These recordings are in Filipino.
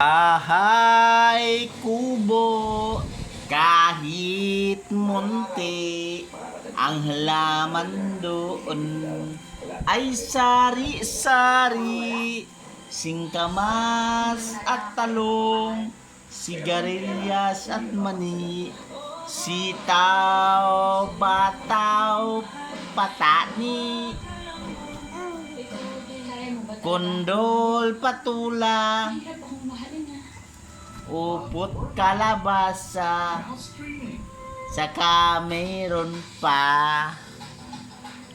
Bahay kubo, kahit munti, ang halaman doon ay sari-sari, singkamas at talong, sigarilyas at mani, sitaw, bataw, patani, kondol, patula, upot, kalabasa, saka mayroon pa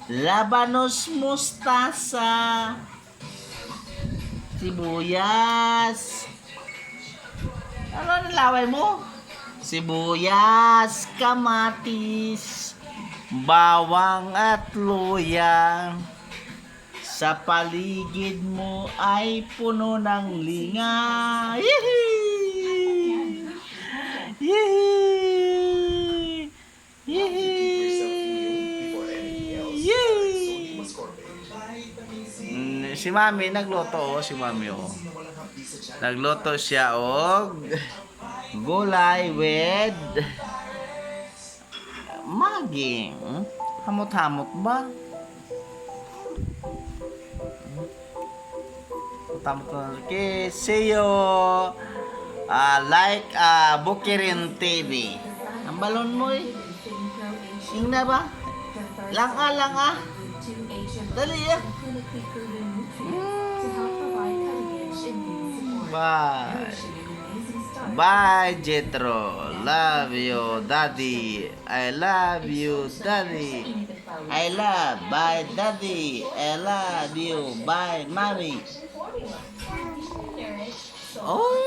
labanos, mustasa, sibuyas. Ano ang laway mo? Sibuyas, kamatis, bawang at luya. Sa paligid mo ay puno ng linga. Yehey! Yehey! Yehey! Yehey! Si Mami nagluto, si Mami nagluto siya og gulay with maging. Hamot-hamot ba? Okay, see you like Bukirin TV. Ang balon mo eh. Sing na ba? Langa. Dali eh. Bye. Bye, Jetro. Love you, Daddy. I love you, Daddy. I love, bye, Daddy. I love you, bye, Mommy. Oh.